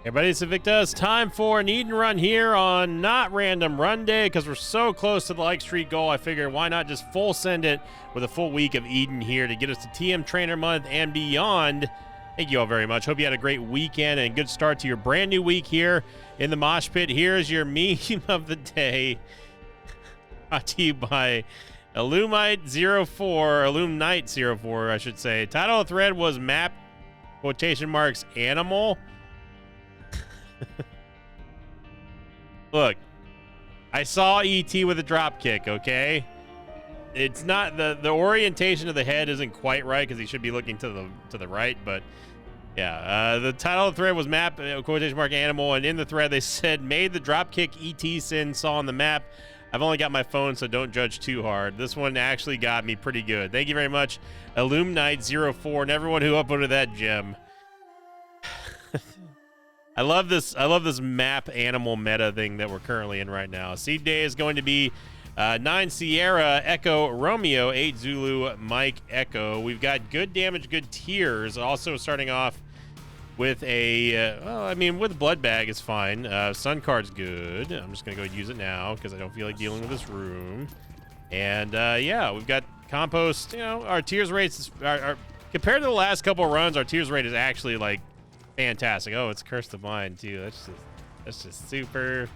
Everybody, it's Invicta. It's time for an Eden run here on not random run day because we're so close to the like streak goal. I figured why not just full send it with a full week of Eden here to get us to TM Trainer Month and beyond. Thank you all very much. Hope you had a great weekend and a good start to your brand new week here in the Mosh Pit. Here's your meme of the day, brought to you by Illumite04, I should say. Title of the thread was map quotation marks animal. Look, I saw ET with a drop kick, okay? It's not the orientation of the head isn't quite right because he should be looking to the right, but yeah, the title of the thread was map quotation mark animal, and in the thread they said made the drop kick ET sin saw on the map. I've only got my phone, so don't judge too hard. This one actually got me pretty good. Thank you very much, Illumite04, and everyone who uploaded that gem. I love this map animal meta thing that we're currently in right now. Seed day is going to be 9 Sierra Echo Romeo 8 Zulu Mike Echo. We've got good damage, good tiers. Also starting off with a with Blood Bag is fine. Sun Card's good. I'm just gonna go use it now because I don't feel like dealing with this room. And yeah, we've got Compost. You know, our tiers rates are compared to the last couple of runs, our tiers rate is actually like fantastic. Oh, it's Curse of Mind too. That's just super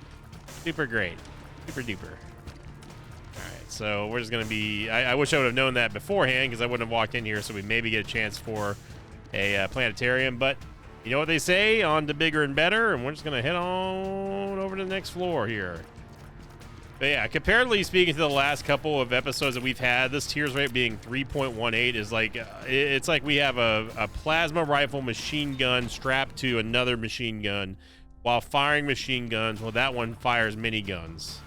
great, super duper. All right, so we're just gonna be. I wish I would have known that beforehand because I wouldn't have walked in here. So we maybe get a chance for a planetarium. But you know what they say, on to bigger and better. And we're just gonna head on over to the next floor here. But yeah, comparatively speaking to the last couple of episodes that we've had, this tiers rate being 3.18 is like, it's like we have a plasma rifle machine gun strapped to another machine gun while firing machine guns. Well, that one fires miniguns,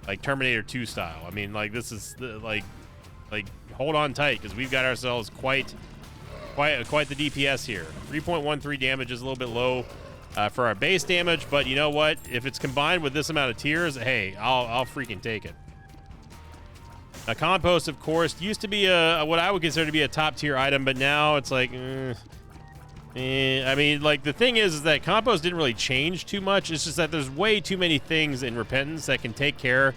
like Terminator 2 style. I mean, like this is like hold on tight because we've got ourselves quite the DPS here. 3.13 damage is a little bit low for our base damage, but you know what? If it's combined with this amount of tiers, hey, I'll freaking take it. A Compost, of course, used to be what I would consider to be a top tier item, but now it's like, I mean, like the thing is that Compost didn't really change too much. It's just that there's way too many things in Repentance that can take care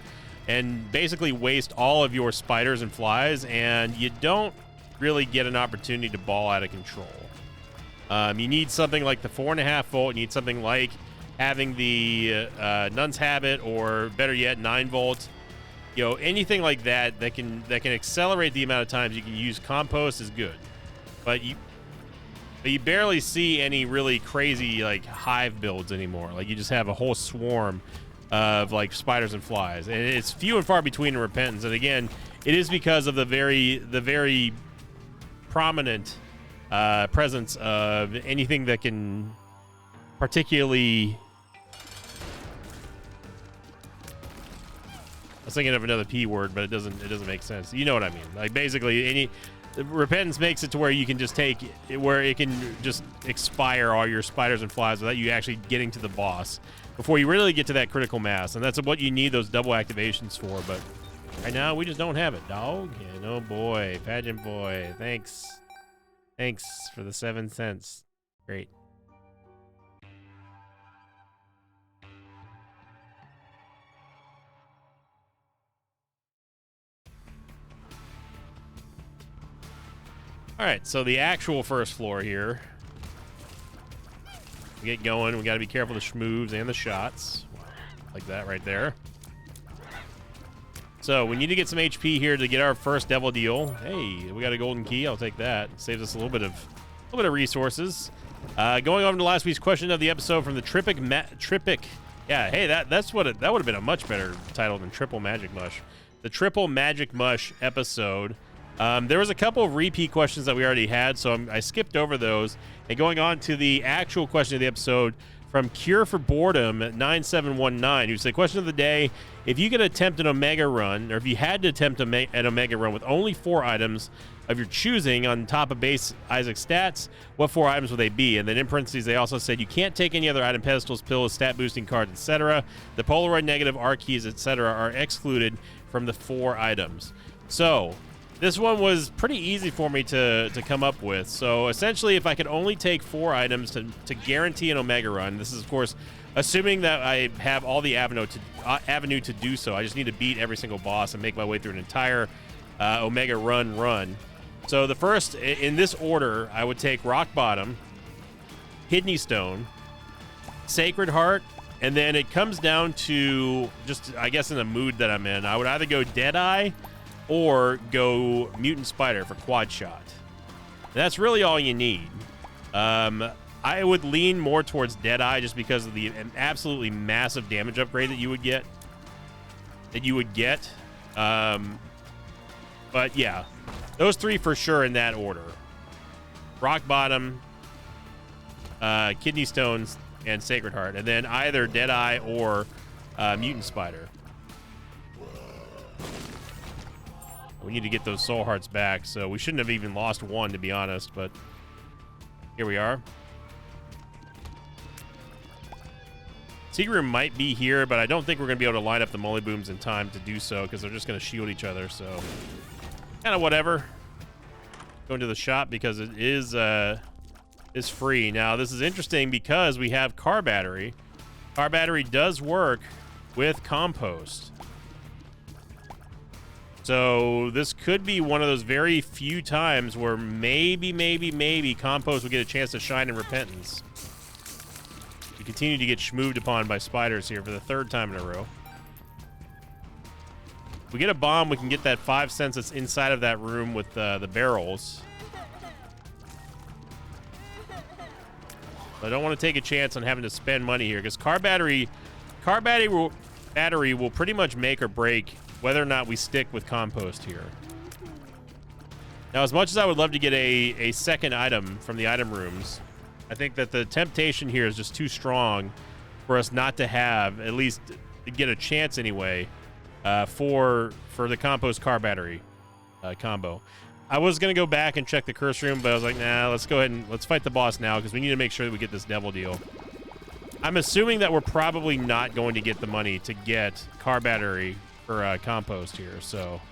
and basically waste all of your spiders and flies, and you don't really get an opportunity to ball out of control. You need something like the 4.5 volt. You need something like having the Nun's Habit, or better yet, 9 volt. You know, anything like that can accelerate the amount of times you can use Compost is good. But you barely see any really crazy like hive builds anymore. Like you just have a whole swarm of like spiders and flies, and it's few and far between in Repentance. And again, it is because of the very prominent presence of anything that can particularly. I was thinking of another P word, but it doesn't make sense. You know what I mean? Like basically, Repentance makes it to where you can just where it can just expire all your spiders and flies without you actually getting to the boss before you really get to that critical mass, and that's what you need those double activations for. But right now, we just don't have it, dog. And oh boy, Pageant Boy, thanks for the 7 cents. Great. All right, so the actual first floor here. We get going. We got to be careful of the schmoves and the shots. Like that right there. So we need to get some HP here to get our first devil deal. Hey, we got a golden key. I'll take that. Saves us a little bit of resources. Going over to last week's question of the episode from the Tripic. Yeah, hey, that would have been a much better title than Triple Magic Mush. The Triple Magic Mush episode. There was a couple of repeat questions that we already had, so I skipped over those. And going on to the actual question of the episode from Cure for Boredom 9719, who said, question of the day, if you could attempt an Omega run, or if you had to attempt an Omega run with only 4 items of your choosing on top of base Isaac stats, what 4 items would they be? And then in parentheses, they also said you can't take any other item, pedestals, pills, stat boosting cards, etc. The Polaroid negative, R keys, etc. are excluded from the 4 items. So This one was pretty easy for me to come up with. So essentially, if I could only take 4 items to guarantee an Omega run, this is of course assuming that I have all the avenue to do so. I just need to beat every single boss and make my way through an entire Omega run. So the first, in this order, I would take Rock Bottom, Kidney Stone, Sacred Heart, and then it comes down to just, I guess, in the mood that I'm in. I would either go Deadeye or go Mutant Spider for quad shot. And that's really all you need. I would lean more towards Deadeye just because of the absolutely massive damage upgrade that you would get. But yeah, those 3 for sure in that order. Rock Bottom, Kidney Stones, and Sacred Heart. And then either Deadeye or Mutant Spider. We need to get those soul hearts back, so we shouldn't have even lost 1, to be honest, but here we are. Secret room might be here, but I don't think we're going to be able to line up the Molly Booms in time to do so because they're just going to shield each other, so kind of whatever. Going to the shop because it is free. Now, this is interesting because we have Car Battery. Car Battery does work with Compost. So this could be one of those very few times where maybe Compost will get a chance to shine in Repentance. We continue to get schmooved upon by spiders here for the 3rd time in a row. If we get a bomb, we can get that 5 cents that's inside of that room with the barrels. But I don't want to take a chance on having to spend money here because Car Battery will pretty much make or break whether or not we stick with Compost here. Now, as much as I would love to get a second item from the item rooms, I think that the temptation here is just too strong for us not to have, at least to get a chance anyway, for the Compost Car Battery combo. I was going to go back and check the curse room, but I was like, nah, let's go ahead and let's fight the boss now because we need to make sure that we get this devil deal. I'm assuming that we're probably not going to get the money to get Car Battery for Compost here, so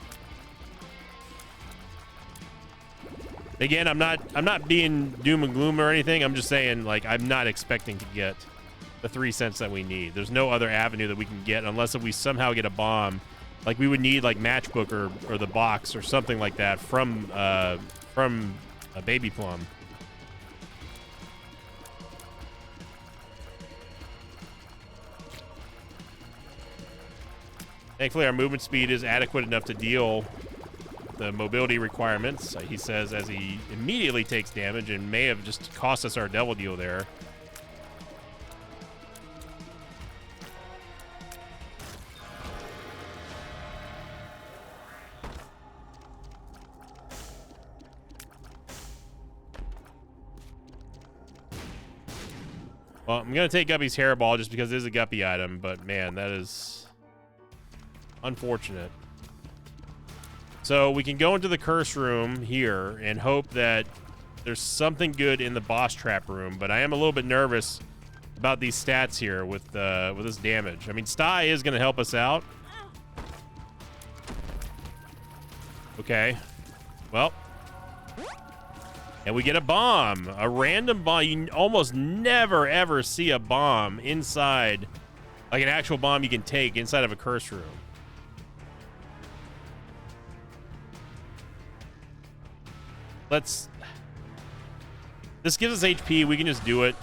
again, I'm not being doom and gloom or anything. I'm just saying, like, I'm not expecting to get the 3 cents that we need. There's no other avenue that we can get unless if we somehow get a bomb. Like, we would need like Matchbook or the box or something like that from a Baby Plum. Thankfully, our movement speed is adequate enough to deal the mobility requirements, he says, as he immediately takes damage and may have just cost us our devil deal there. Well, I'm going to take Guppy's Hairball just because it is a Guppy item, but man, that is unfortunate. So we can go into the curse room here and hope that there's something good in the boss trap room, but I am a little bit nervous about these stats here with this damage. I mean, Sty is going to help us out. Okay. Well. And we get a bomb. A random bomb. You almost never, ever see a bomb inside, like an actual bomb you can take inside of a curse room. This gives us HP. We can just do it.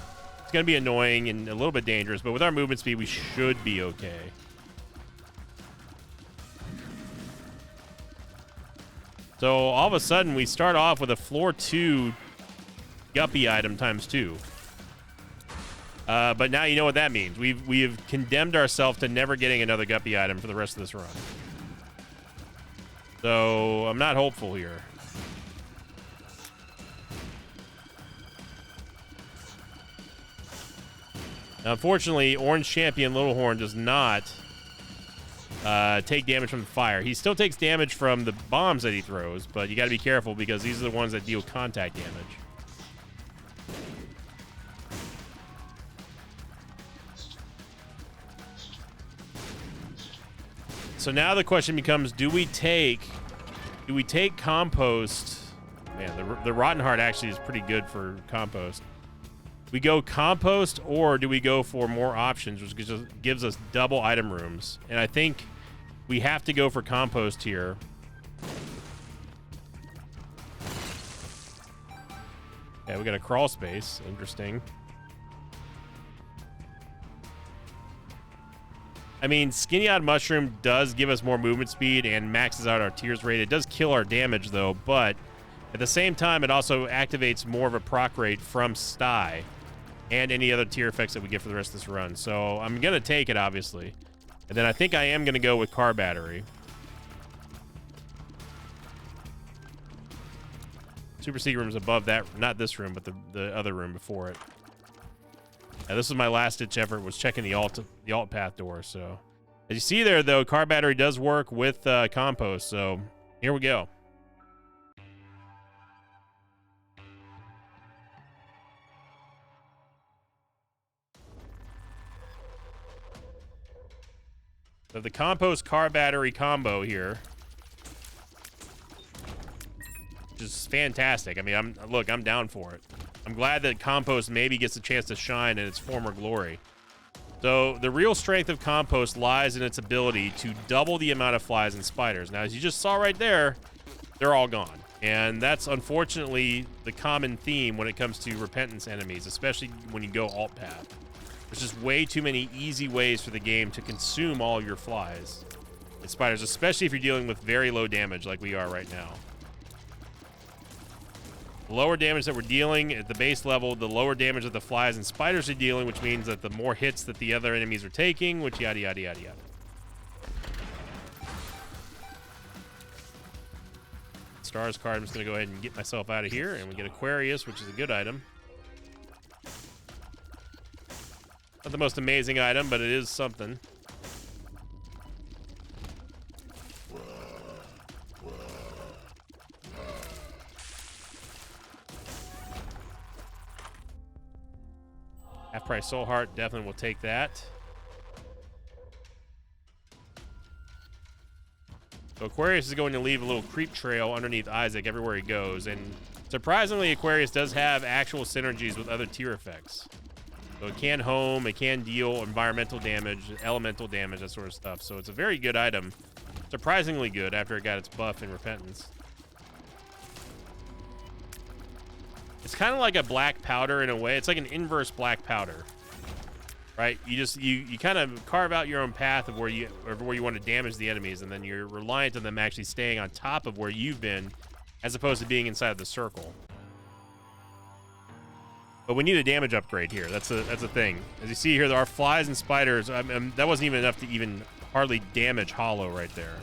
It's going to be annoying and a little bit dangerous, but with our movement speed, we should be okay. So all of a sudden, we start off with a floor 2 Guppy item times 2. But now you know what that means. We have condemned ourselves to never getting another Guppy item for the rest of this run. So I'm not hopeful here. Now, unfortunately, Orange Champion Littlehorn does not take damage from the fire. He still takes damage from the bombs that he throws, but you got to be careful because these are the ones that deal contact damage. So now the question becomes, do we take Do we take compost? Man, the Rotten Heart actually is pretty good for compost. We go compost, or do we go for more options, which gives us double item rooms? And I think we have to go for compost here. Yeah, we got a crawl space. Interesting. I mean, Skinny Odd Mushroom does give us more movement speed and maxes out our tears rate. It does kill our damage, though, but at the same time, it also activates more of a proc rate from Sty and any other tier effects that we get for the rest of this run. So I'm going to take it, obviously. And then I think I am going to go with Car Battery. Super Secret Room's above that. Not this room, but the other room before it. Now, this is my last-ditch effort, was checking the alt path door. So as you see there, though, Car Battery does work with compost. So here we go. So the compost Car Battery combo here, which is fantastic. I mean, I'm down for it. I'm glad that compost maybe gets a chance to shine in its former glory. So the real strength of compost lies in its ability to double the amount of flies and spiders. Now, as you just saw right there, they're all gone. And that's unfortunately the common theme when it comes to repentance enemies, especially when you go alt path. There's just way too many easy ways for the game to consume all your flies and spiders, especially if you're dealing with very low damage like we are right now. The lower damage that we're dealing at the base level, the lower damage that the flies and spiders are dealing, which means that the more hits that the other enemies are taking, which yada, yada, yada, yada. Stars card, I'm just going to go ahead and get myself out of here, and we get Aquarius, which is a good item. Not the most amazing item, but it is something. Half price Soul Heart, definitely will take that. So Aquarius is going to leave a little creep trail underneath Isaac everywhere he goes, and surprisingly, Aquarius does have actual synergies with other tier effects. So it can home, it can deal environmental damage, elemental damage, that sort of stuff. So it's a very good item. Surprisingly good after it got its buff in Repentance. It's kind of like a black powder in a way. It's like an inverse black powder, right? You kind of carve out your own path of where you want to damage the enemies, and then you're reliant on them actually staying on top of where you've been, as opposed to being inside of the circle. But we need a damage upgrade here. That's a thing. As you see here, there are flies and spiders. That wasn't even enough to even hardly damage Hollow right there.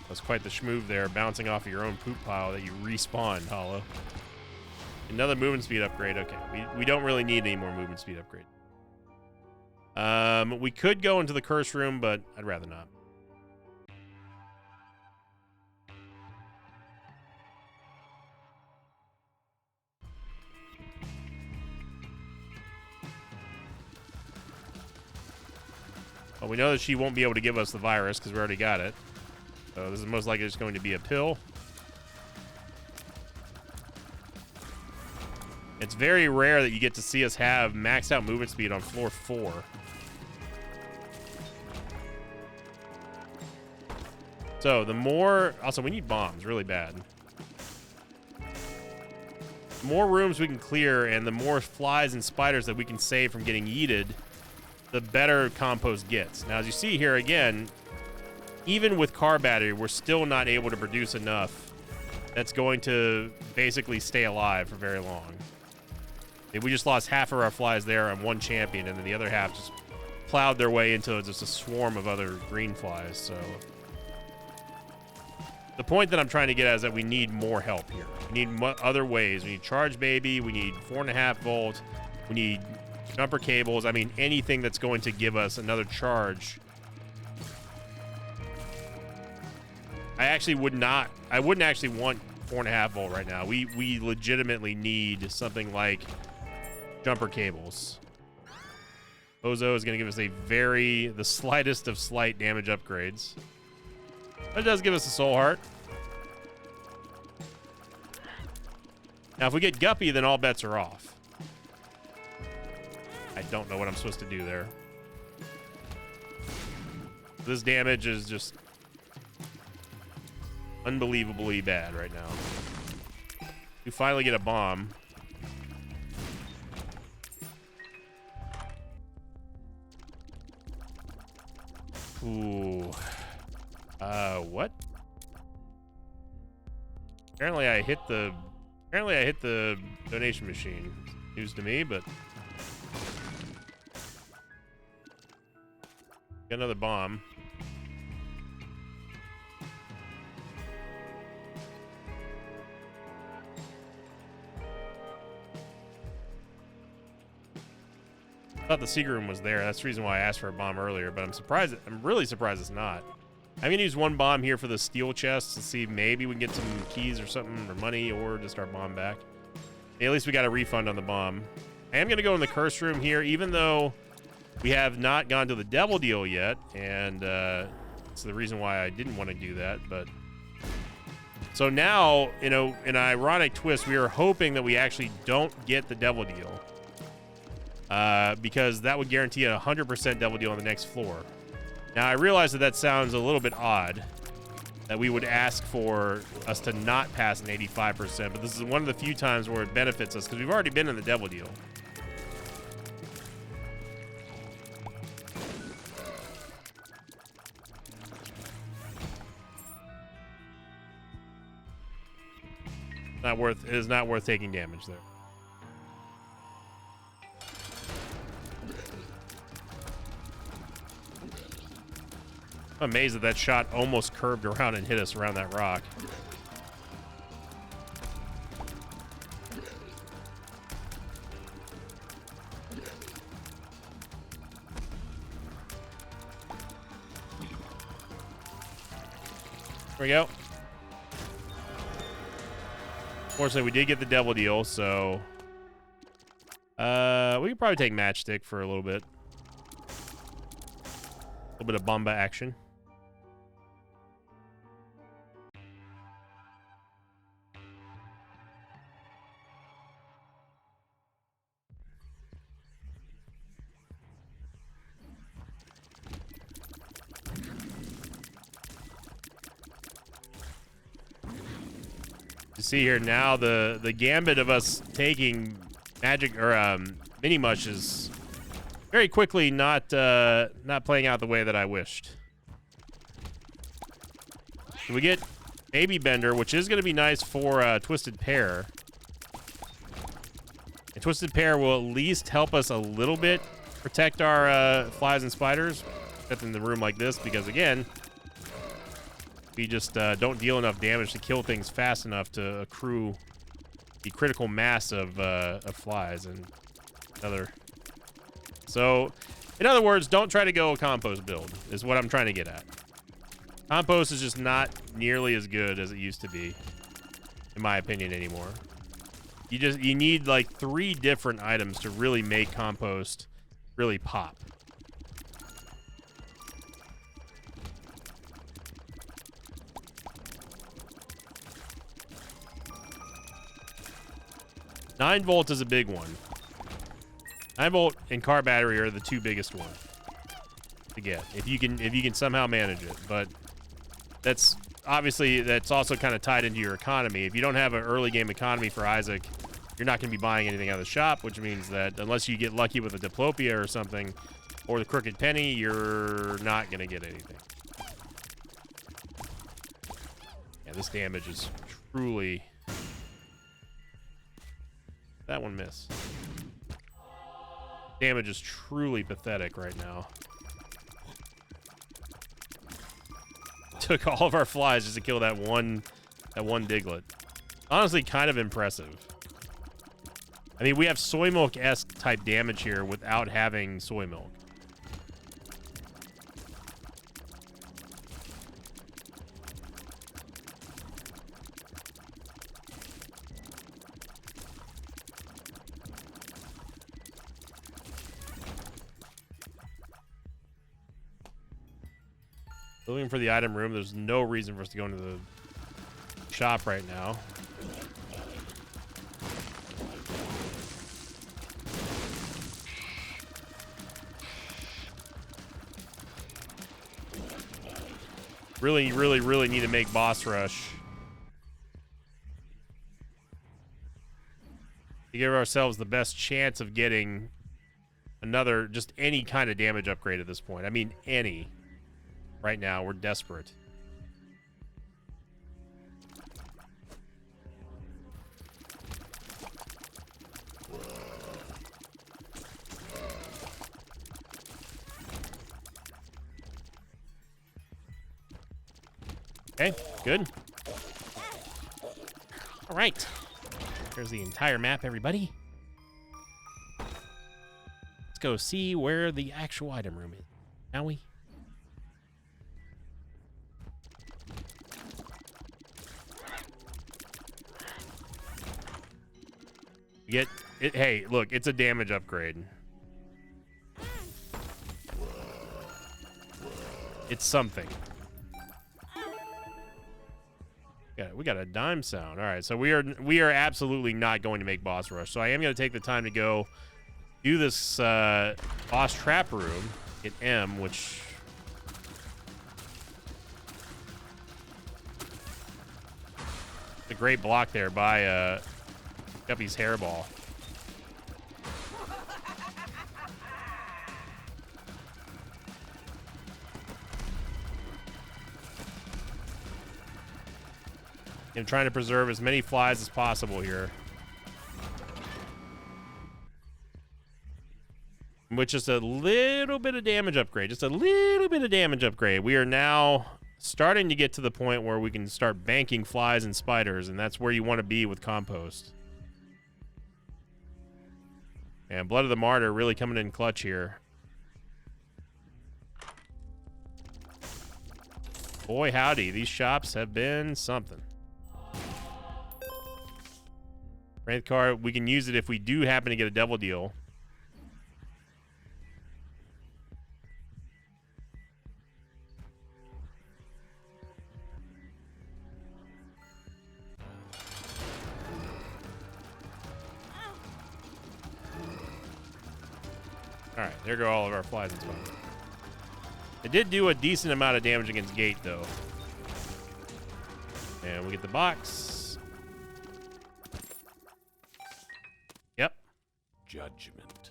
That's quite the schmoove there, bouncing off of your own poop pile that you respawned, Hollow. Another movement speed upgrade. Okay, we don't really need any more movement speed upgrade. We could go into the curse room, but I'd rather not. Well, we know that she won't be able to give us the virus because we already got it. So this is most likely just going to be a pill. It's very rare that you get to see us have maxed out movement speed on floor 4. So the more... Also, we need bombs really bad. The more rooms we can clear and the more flies and spiders that we can save from getting yeeted, the better compost gets. Now, as you see here again, even with Car Battery, we're still not able to produce enough that's going to basically stay alive for very long. We just lost half of our flies there on one champion, and then the other half just plowed their way into just a swarm of other green flies. So the point that I'm trying to get at is that we need more help here. We need other ways. We need Charge Baby. We need 4.5 volt. We need jumper cables. I mean, anything that's going to give us another charge. I wouldn't actually want 4.5 volt right now. We legitimately need something like jumper cables. Ozo is going to give us the slightest of slight damage upgrades. But it does give us a soul heart. Now, if we get Guppy, then all bets are off. I don't know what I'm supposed to do there. This damage is just unbelievably bad right now. We finally get a bomb. Ooh. What? Apparently I hit the donation machine. News to me, but got another bomb. I thought the secret room was there. That's the reason why I asked for a bomb earlier, but I'm really surprised it's not. I'm gonna use one bomb here for the steel chest to see maybe we can get some keys or something, or money, or just our bomb back. Hey, at least we got a refund on the bomb. I am gonna go in the curse room here, even though we have not gone to the devil deal yet, and it's the reason why I didn't want to do that. But so now, you know, in an ironic twist, we are hoping that we actually don't get the devil deal, because that would guarantee a 100% devil deal on the next floor. Now, I realize that sounds a little bit odd, that we would ask for us to not pass an 85%, but this is one of the few times where it benefits us, because we've already been in the devil deal. It is not worth taking damage there. I'm amazed that shot almost curved around and hit us around that rock. There we go. Fortunately, we did get the devil deal, so we could probably take matchstick for a little bit. A little bit of bomba action. You see here now the gambit of us taking magic or mini mush is very quickly not playing out the way that I wished. So we get Baby Bender, which is going to be nice for Twisted Pair. And Twisted Pair will at least help us a little bit protect our flies and spiders, except in the room like this, because again, we just don't deal enough damage to kill things fast enough to accrue the critical mass of flies and other. So, in other words, don't try to go a compost build, is what I'm trying to get at. Compost is just not nearly as good as it used to be, in my opinion, anymore. You need like 3 different items to really make compost really pop. Nine volt is a big one. 9 volt and car battery are the 2 biggest ones to get if you can somehow manage it. But that's also kind of tied into your economy. If you don't have an early game economy for Isaac, you're not going to be buying anything out of the shop, which means that unless you get lucky with a Diplopia or something, or the Crooked Penny, you're not going to get anything. Yeah, this damage is truly... That one missed. Damage is truly pathetic right now. Took all of our flies just to kill that one Diglett. Honestly, kind of impressive. I mean, we have soy milk-esque type damage here without having soy milk. Looking for the item room. There's no reason for us to go into the shop right now. Really, really, really need to make boss rush to give ourselves the best chance of getting another, just any kind of damage upgrade at this point. I mean, any. Right now, we're desperate. Okay, good. All right. There's the entire map, everybody. Let's go see where the actual item room is, shall we? Get it. Hey, look, it's a damage upgrade. It's something. Yeah, we got a dime sound. All right, so we are absolutely not going to make boss rush. So I am going to take the time to go do this boss trap room. Get M, which is a great block there by Guppy's hairball. I'm trying to preserve as many flies as possible here. With just a little bit of damage upgrade. Just a little bit of damage upgrade. We are now starting to get to the point where we can start banking flies and spiders, and that's where you want to be with compost. And Blood of the Martyr really coming in clutch here. Boy, howdy. These shops have been something. Strength card, we can use it if we do happen to get a devil deal. Alright, there go all of our flies and spiders. It did do a decent amount of damage against Gate, though. And we get the box. Yep. Judgment.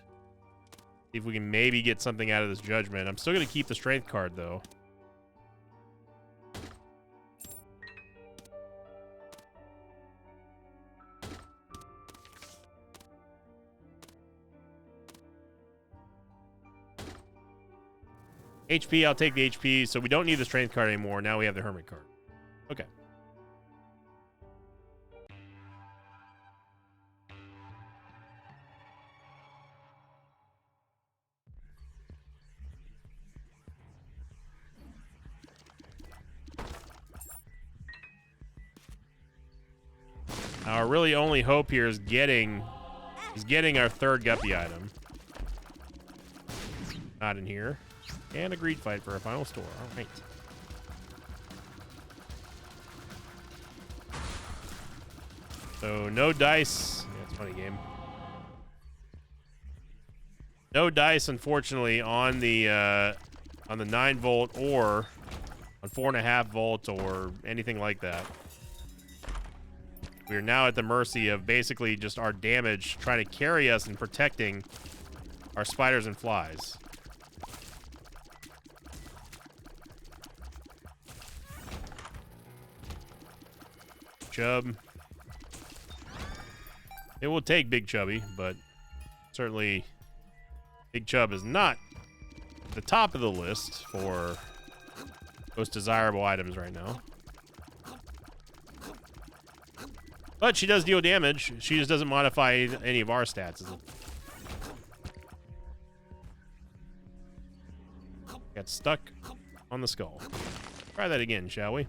See if we can maybe get something out of this judgment. I'm still going to keep the strength card, though. HP, I'll take the HP. So we don't need the strength card anymore. Now we have the hermit card. Okay. Our really only hope here is getting our third Guppy item. Not in here. And a greed fight for a final store. All right. So no dice. Yeah, it's a funny game. No dice, unfortunately, on the 9 volt or on 4.5 volt or anything like that. We are now at the mercy of basically just our damage trying to carry us and protecting our spiders and flies. Chub. It will take Big Chubby, but certainly Big Chub is not the top of the list for most desirable items right now. But she does deal damage. She just doesn't modify any of our stats. Got stuck on the skull. Try that again, shall we?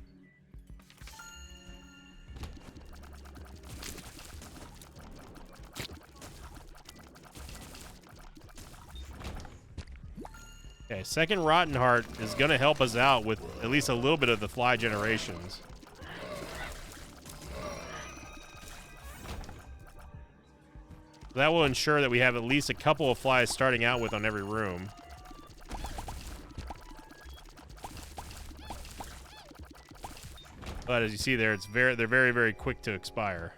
Okay, second Rotten Heart is going to help us out with at least a little bit of the fly generations. That will ensure that we have at least a couple of flies starting out with on every room. But as you see there, they're very, very quick to expire.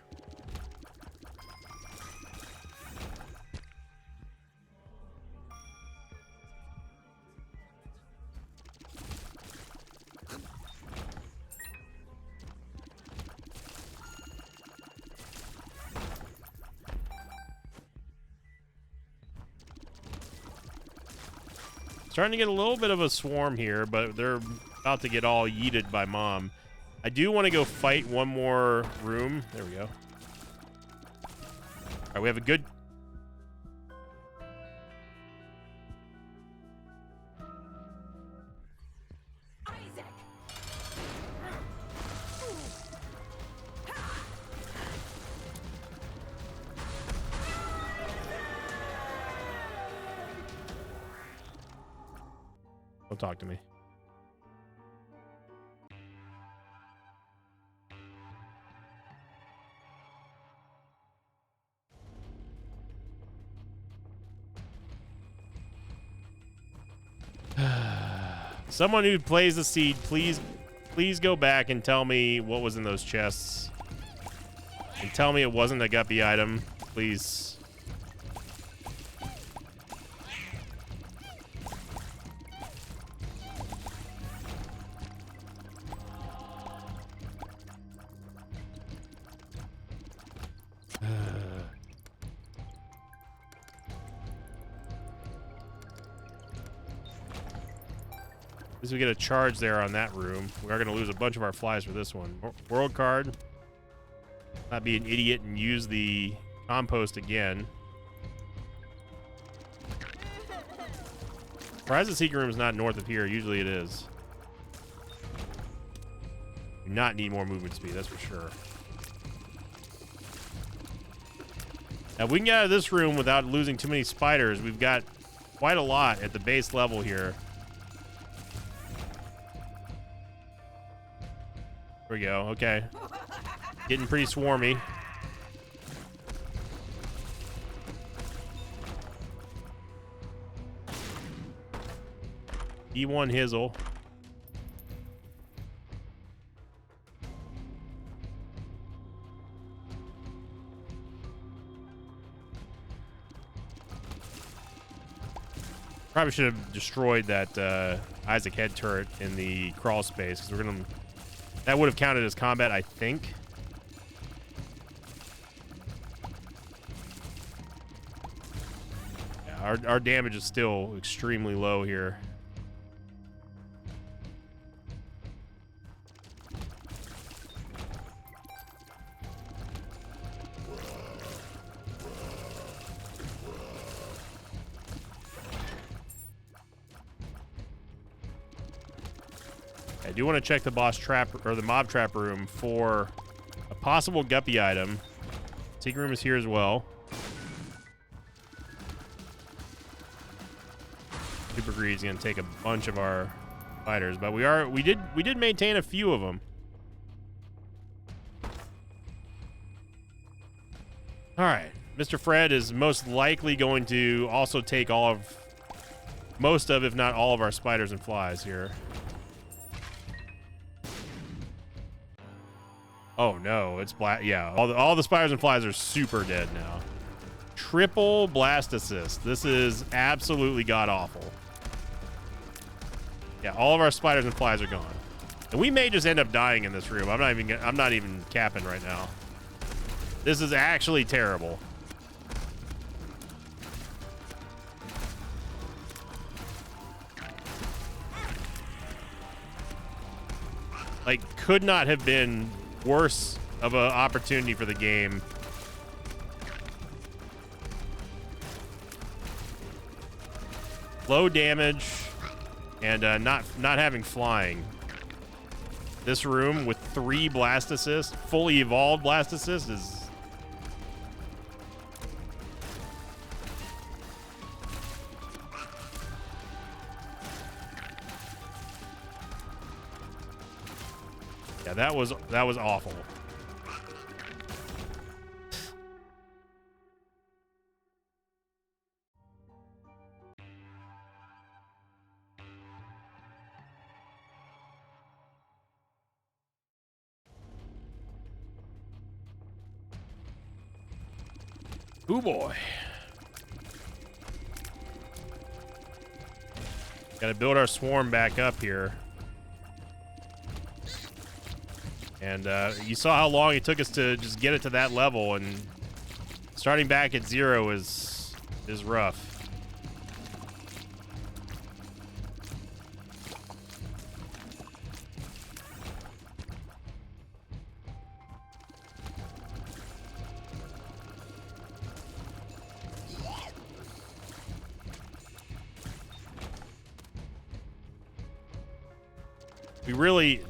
Starting to get a little bit of a swarm here, but they're about to get all yeeted by Mom. I do want to go fight one more room. There we go. All right, we have a good... Isaac. Don't talk to me. Someone who plays the seed, please go back and tell me what was in those chests. And tell me it wasn't a guppy item, please. At least we get a charge there on that room. We are going to lose a bunch of our flies for this one. World card. Not be an idiot and use the compost again. Surprised the secret room is not north of here. Usually it is. Do not need more movement speed, that's for sure. Now, if we can get out of this room without losing too many spiders, we've got quite a lot at the base level here. There we go. Okay. Getting pretty swarmy. E1 Hizzle. Probably should have destroyed that Isaac head turret in the crawl space, because we're gonna... That would have counted as combat, I think. Yeah, our damage is still extremely low here. I do want to check the boss trap or the mob trap room for a possible guppy item. Secret room is here as well. Super Greed's gonna take a bunch of our fighters, but we did maintain a few of them. All right, Mr. Fred is most likely going to also take most of, if not all of our spiders and flies here. Oh no, it's black. Yeah, all the spiders and flies are super dead now. Triple blast assist. This is absolutely god awful. Yeah, all of our spiders and flies are gone, and we may just end up dying in this room. I'm not even capping right now. This is actually terrible. Like, could not have been worse of an opportunity for the game. Low damage and not having flying. This room with 3 blast assists, fully evolved blast assist, is Yeah, that was awful. Ooh boy. Got to build our swarm back up here. And you saw how long it took us to just get it to that level, and starting back at 0 is rough. We really...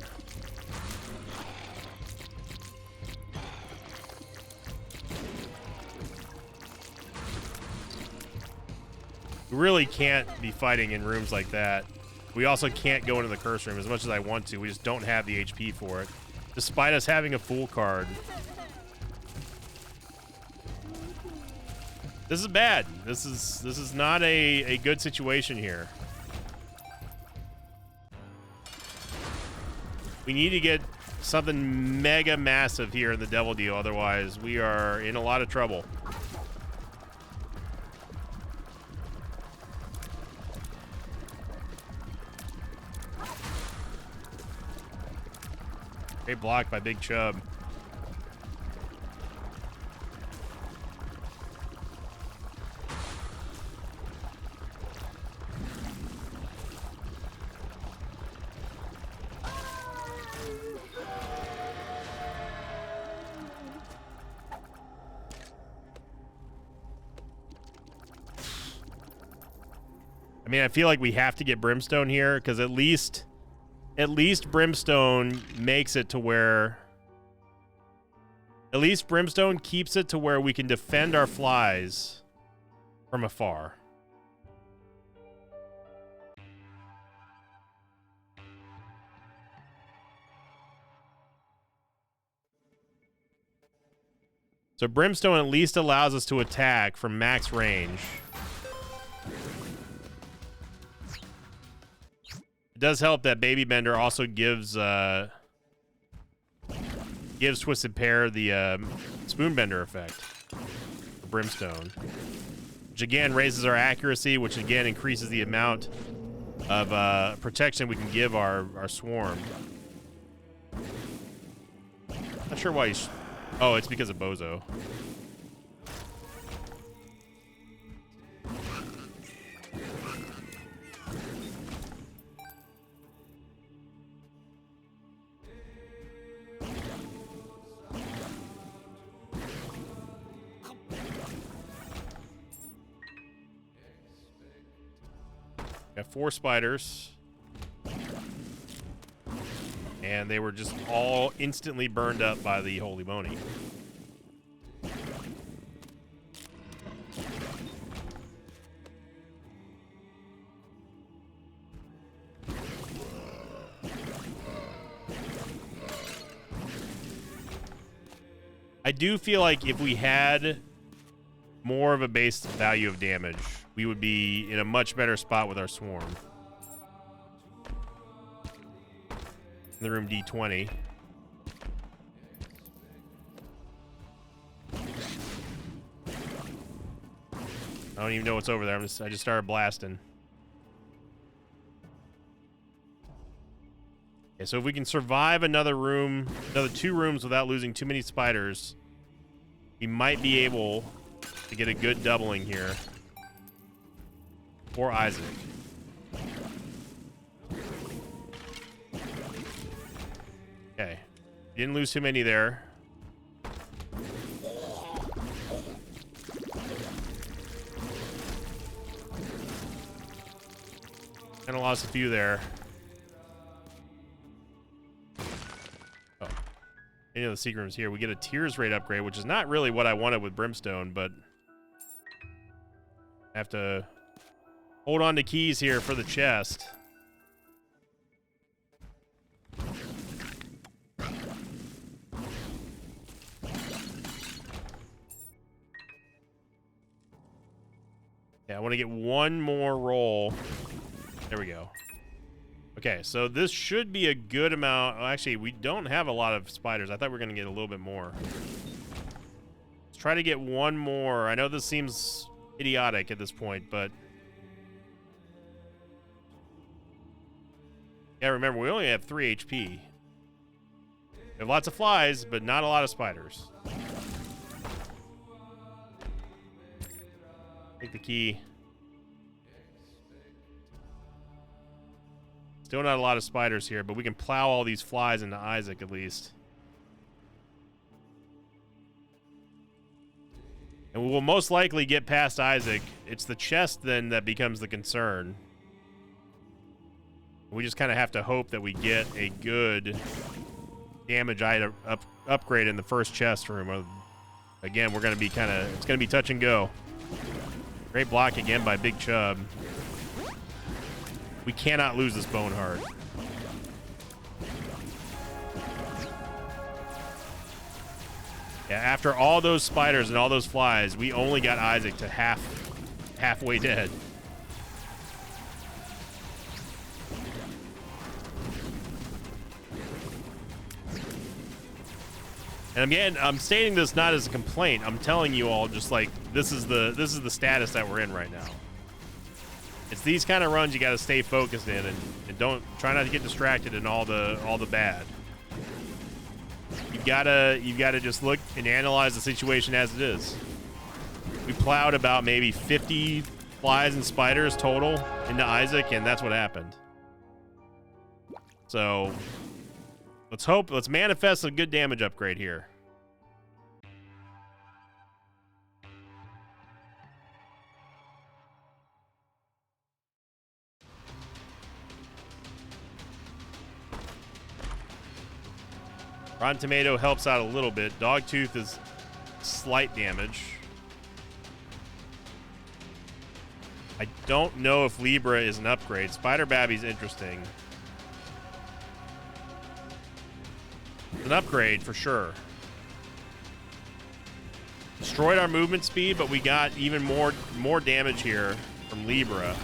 We really can't be fighting in rooms like that. We also can't go into the curse room as much as I want to. We just don't have the HP for it, despite us having a full card. This is bad. This is not a good situation here. We need to get something mega massive here in the Devil Deal, otherwise we are in a lot of trouble. Great block by Big Chub. I mean, I feel like we have to get Brimstone here, because at least Brimstone makes it to where... At least Brimstone keeps it to where we can defend our flies from afar. So Brimstone at least allows us to attack from max range. It does help that Baby Bender also gives Twisted Pair the Spoon Bender effect for Brimstone, which again raises our accuracy, which again increases the amount of protection we can give our swarm. Not sure why he's... Oh, it's because of Bozo. Got 4 spiders. And they were just all instantly burned up by the Holy Bony. I do feel like if we had more of a base value of damage, we would be in a much better spot with our swarm. In the room D20. I don't even know what's over there. I just started blasting. Okay, so if we can survive another 2 rooms without losing too many spiders, we might be able to get a good doubling here. For Isaac. Okay. Didn't lose too many there. Kind of lost a few there. Oh. Any of the secret rooms here. We get a Tears rate upgrade, which is not really what I wanted with Brimstone, but I have to hold on to keys here for the chest. Yeah, I want to get one more roll. There we go. Okay, so this should be a good amount. Oh, actually, we don't have a lot of spiders. I thought we were going to get a little bit more. Let's try to get one more. I know this seems idiotic at this point, but... yeah, remember, we only have 3 HP. We have lots of flies, but not a lot of spiders. Take the key. Still not a lot of spiders here, but we can plow all these flies into Isaac at least. And we will most likely get past Isaac. It's the chest then that becomes the concern. We just kind of have to hope that we get a good damage item upgrade in the first chest room. Again, we're going to be it's going to be touch and go. Great block again by Big Chub. We cannot lose this Bone Heart. Yeah, after all those spiders and all those flies, we only got Isaac to halfway dead. And again, I'm stating this not as a complaint. I'm telling you all just like this is the status that we're in right now. It's these kind of runs you got to stay focused in and don't try not to get distracted in all the bad. You gotta just look and analyze the situation as it is. We plowed about maybe 50 flies and spiders total into Isaac, and that's what happened. So let's manifest a good damage upgrade here. Rotten Tomato helps out a little bit. Dogtooth is slight damage. I don't know if Libra is an upgrade. Spider Babby's interesting. It's an upgrade for sure. Destroyed our movement speed, but we got even more damage here from Libra.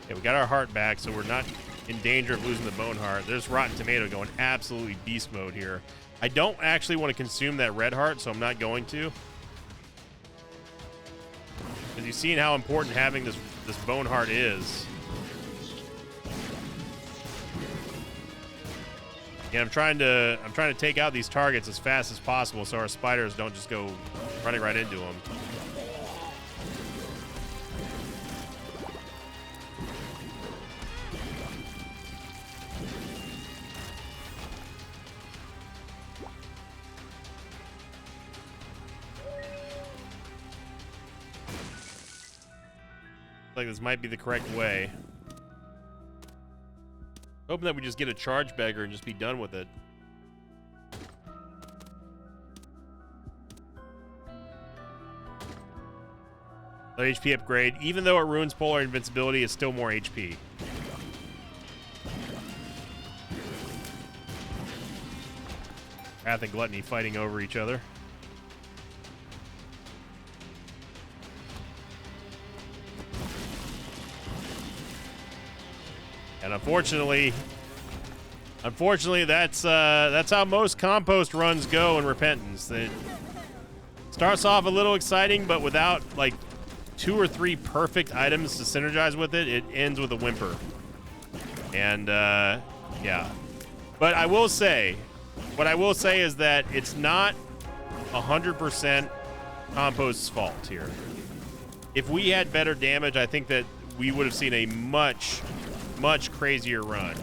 Okay, we got our heart back, so we're not in danger of losing the Bone Heart. There's Rotten Tomato going absolutely beast mode here. I don't actually want to consume that red heart, so I'm not going to. Because you've seen how important having this Bone Heart is. Yeah, I'm trying to take out these targets as fast as possible so our spiders don't just go running right into them. Like this might be the correct way. Hoping that we just get a charge beggar and just be done with it. The HP upgrade, even though it ruins polar invincibility, is still more HP. Wrath and Gluttony fighting over each other. And unfortunately, that's how most compost runs go in Repentance. It starts off a little exciting, but without like 2 or 3 perfect items to synergize with it, it ends with a whimper. And yeah, but what I will say is that it's not 100% Compost's fault here. If we had better damage, I think that we would have seen a much crazier run.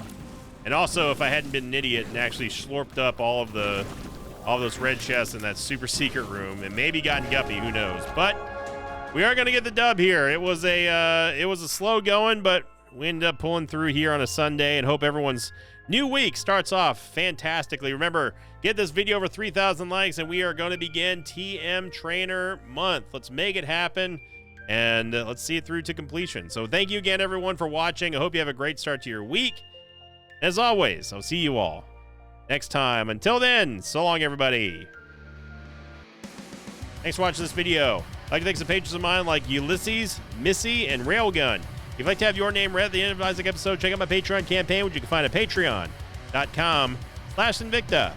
And also, if I hadn't been an idiot and actually slurped up all those red chests in that super secret room and maybe gotten Guppy, who knows. But we are going to get the dub here. It was a slow going, but we ended up pulling through here on a Sunday, and hope everyone's new week starts off fantastically. Remember, get this video over 3,000 likes and we are going to begin TM Trainer Month. Let's make it happen. and let's see it through to completion. So thank you again, everyone, for watching. I hope you have a great start to your week. As always, I'll see you all next time. Until then, so long, everybody. Thanks for watching this video. I'd like to thank some patrons of mine like Ulysses, Missy, and Railgun. If you'd like to have your name read at the end of the Isaac episode, check out my Patreon campaign, which you can find at patreon.com/Invicta.